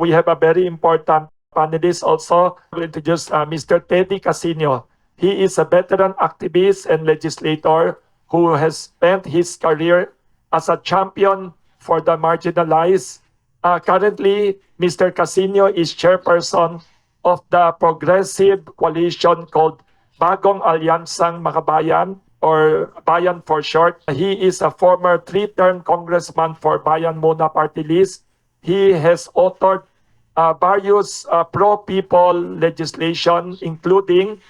We have a very important panelist also. We'll introduce Mr. Teddy Casino. He is a veteran activist and legislator who has spent his career as a champion for the marginalized. Currently, Mr. Casino is chairperson of the progressive coalition called Bagong Alyansang Makabayan, or Bayan for short. He is a former three-term congressman for Bayan Muna Party List. He has authored various pro-people legislation, including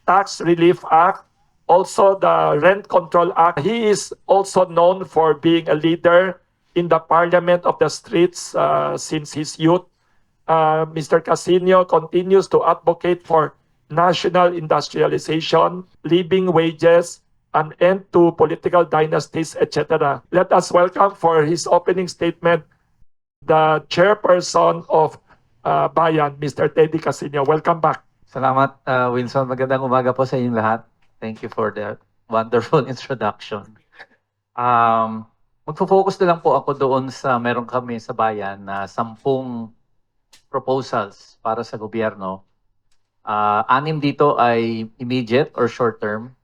Tax Relief Act, also the Rent Control Act. He is also known for being a leader in the Parliament of the Streets since his youth. Mr. Casino continues to advocate for national industrialization, living wages, an end to political dynasties, etc. Let us welcome for his opening statement the chairperson of Bayan, Mr. Teddy Casino. Welcome back. Salamat, Wilson. Magandang umaga po sa inyong lahat. Thank you for the wonderful introduction. Magfo-focus na lang po ako doon sa meron kami sa bayan na 10 proposals para sa gobyerno. 6 dito ay immediate or short term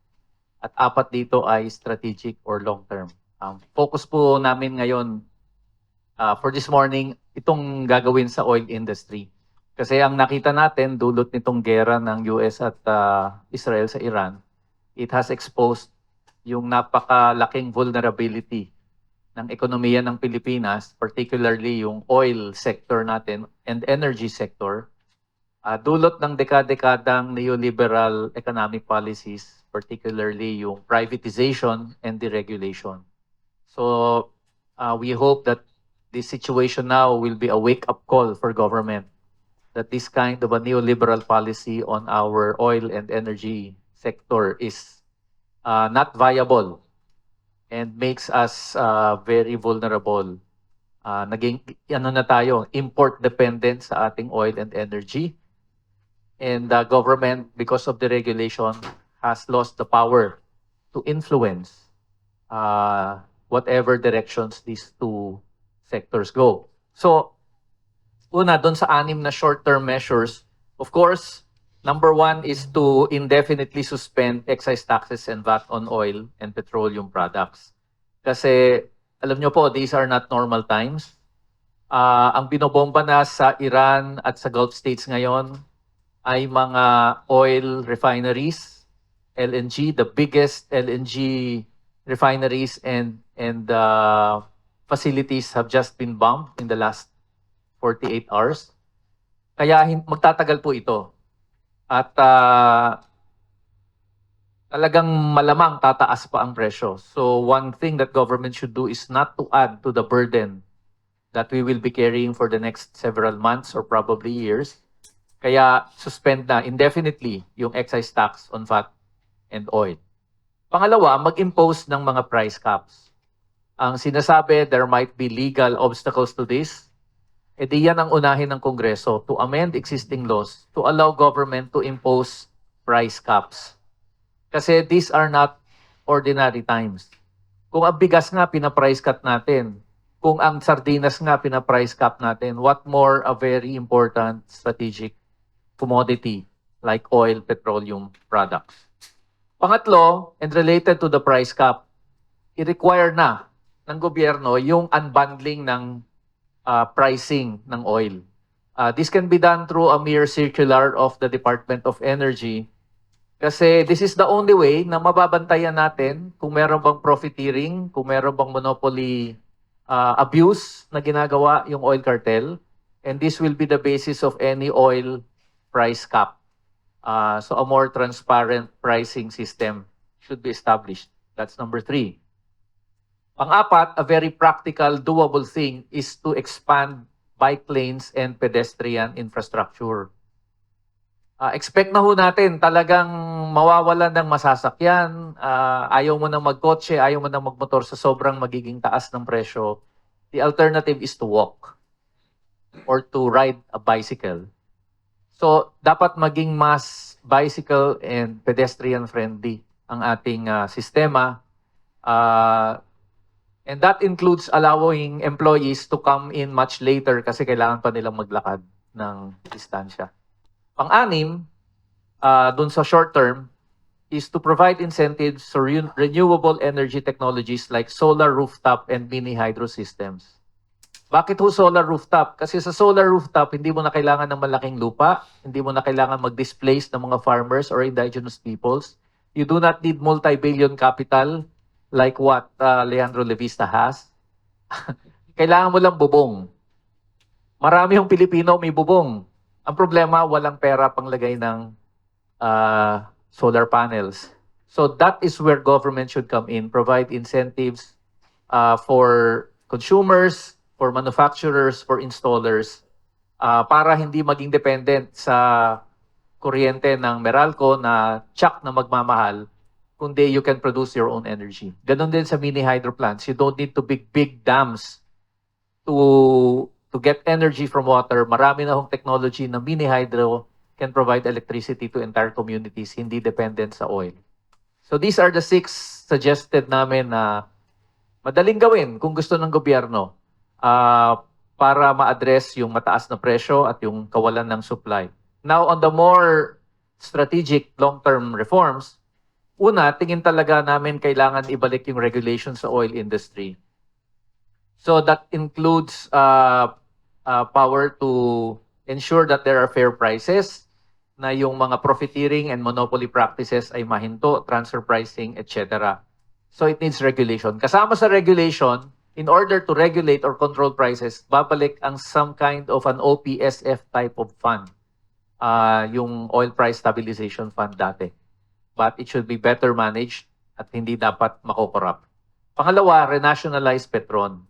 at 4 dito ay strategic or long term. Focus po namin ngayon for this morning itong gagawin sa oil industry. Kasi ang nakita natin dulot nitong gera ng US at Israel sa Iran, it has exposed yung napakalaking vulnerability ng ekonomiya ng Pilipinas, particularly yung oil sector natin and energy sector. Dulot ng dekada-dekadang neoliberal economic policies, particularly yung privatization and deregulation. So we hope that this situation now will be a wake-up call for government that this kind of a neoliberal policy on our oil and energy sector is not viable and makes us very vulnerable. Naging na tayo, import dependent sa ating oil and energy. And the government, because of the regulation, has lost the power to influence whatever directions these two sectors go. So, una, doon sa 6 na short-term measures, of course, number 1 is to indefinitely suspend excise taxes and VAT on oil and petroleum products. Kasi, alam nyo po, these are not normal times. Ang binobomba na sa Iran at sa Gulf States ngayon ay mga oil refineries, LNG, the biggest LNG refineries and facilities have just been bombed in the last 48 hours. Kaya magtatagal po ito. At talagang malamang tataas pa ang presyo. So one thing that government should do is not to add to the burden that we will be carrying for the next several months or probably years. Kaya suspend na indefinitely yung excise tax on VAT and oil. Pangalawa, mag-impose ng mga price caps. Ang sinasabi, there might be legal obstacles to this. E di yan ang unahin ng Kongreso to amend existing laws to allow government to impose price caps. Kasi these are not ordinary times. Kung ang bigas nga pina-price cut natin, kung ang sardinas nga pina-price cap natin, what more a very important strategic commodity like oil, petroleum products. Pangatlo, and related to the price cap, i-require na ng gobyerno yung unbundling ng pricing ng oil. This can be done through a mere circular of the Department of Energy kasi this is the only way na mababantayan natin kung meron bang profiteering, kung meron bang monopoly abuse na ginagawa yung oil cartel, and this will be the basis of any oil price cap. So a more transparent pricing system should be established. That's number 3. Pang-apat, a very practical, doable thing is to expand bike lanes and pedestrian infrastructure. Expect na ho natin talagang mawawalan ng masasakyan, ayaw mo na magkotse, ayaw mo na magmotor sa sobrang magiging taas ng presyo. The alternative is to walk or to ride a bicycle. So, dapat maging mas bicycle and pedestrian friendly ang ating sistema. And that includes allowing employees to come in much later kasi kailangan pa nilang maglakad ng distansya. Pang-anim, dun sa short term, is to provide incentives for renewable energy technologies like solar rooftop and mini hydro systems. Bakit ho solar rooftop? Kasi sa solar rooftop, hindi mo na kailangan ng malaking lupa, hindi mo na kailangan mag-displace ng mga farmers or indigenous peoples. You do not need multi-billion capital like what Leandro Levista has. Kailangan mo lang bubong. Marami yung Pilipino may bubong. Ang problema, walang pera panglagay ng solar panels. So that is where government should come in, provide incentives for consumers, for manufacturers, for installers, para hindi maging dependent sa kuryente ng Meralco na tsak na magmamahal, kundi you can produce your own energy. Ganon din sa mini hydro plants. You don't need to big dams to get energy from water. Marami na hong technology na mini hydro can provide electricity to entire communities, hindi dependent sa oil. So these are the 6 suggested namin na madaling gawin kung gusto ng gobyerno para ma-address yung mataas na presyo at yung kawalan ng supply. Now, on the more strategic long-term reforms, una, tingin talaga namin kailangan ibalik yung regulation sa oil industry. So that includes power to ensure that there are fair prices, na yung mga profiteering and monopoly practices ay mahinto, transfer pricing, etc. So it needs regulation. Kasama sa regulation, in order to regulate or control prices, babalik ang some kind of an OPSF type of fund. Yung Oil Price Stabilization Fund dati. But it should be better managed at hindi dapat makokorrupt. Pangalawa, renationalize Petron.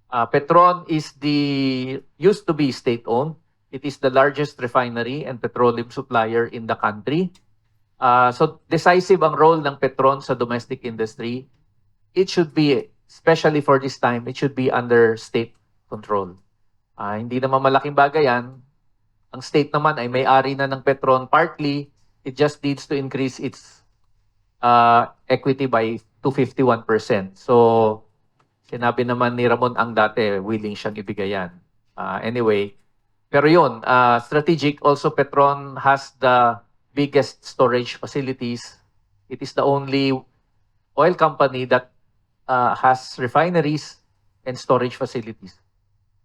Petron used to be state-owned. It is the largest refinery and petroleum supplier in the country. So decisive ang role ng Petron sa domestic industry. It should be, especially for this time, it should be under state control. Hindi naman malaking bagay yan. Ang state naman ay may-ari na ng Petron partly. It just needs to increase its equity by 251%. So sinabi naman ni Ramon ang dati, willing siyang ibigay yan. Anyway, pero yun, strategic. Also, Petron has the biggest storage facilities. It is the only oil company that has refineries and storage facilities.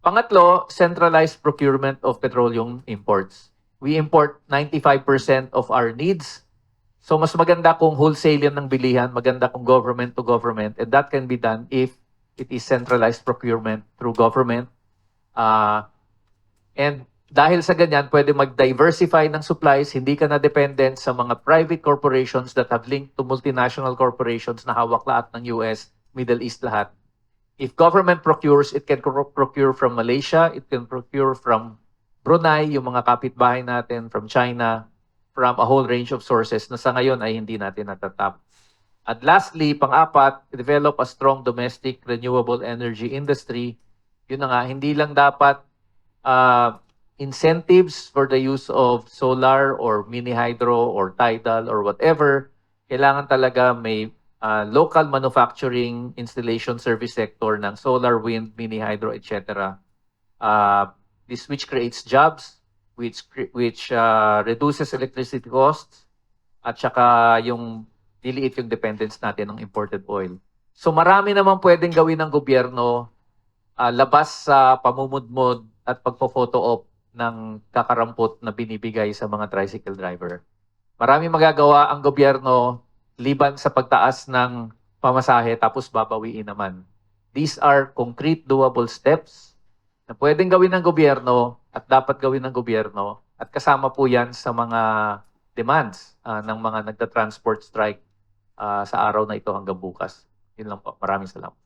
Pangatlo, centralized procurement of petroleum imports. We import 95% of our needs. So mas maganda kung wholesale yan ng bilihan, maganda kung government to government, and that can be done if it is centralized procurement through government. And dahil sa ganyan, pwede mag-diversify ng supplies, hindi ka na dependent sa mga private corporations that have linked to multinational corporations na hawak lahat ng US, Middle East lahat. If government procures, it can procure from Malaysia, it can procure from Brunei, yung mga kapitbahay natin, from China, from a whole range of sources na sa ngayon ay hindi natin natatap. At lastly, pang-apat, develop a strong domestic renewable energy industry. Yun na nga, hindi lang dapat incentives for the use of solar or mini hydro or tidal or whatever. Kailangan talaga may local manufacturing, installation, service sector ng solar, wind, mini hydro, etc. This which creates jobs, which reduces electricity costs, at saka yung diliit yung dependence natin ng imported oil. So marami naman pwedeng gawin ng gobyerno labas sa pamumudmod at pagpo-photo-op ng kakarampot na binibigay sa mga tricycle driver. Marami magagawa ang gobyerno liban sa pagtaas ng pamasahe tapos babawiin naman. These are concrete doable steps na pwedeng gawin ng gobyerno at dapat gawin ng gobyerno at kasama po yan sa mga demands ng mga nagta-transport strike sa araw na ito hanggang bukas. Yun lang po. Maraming salamat.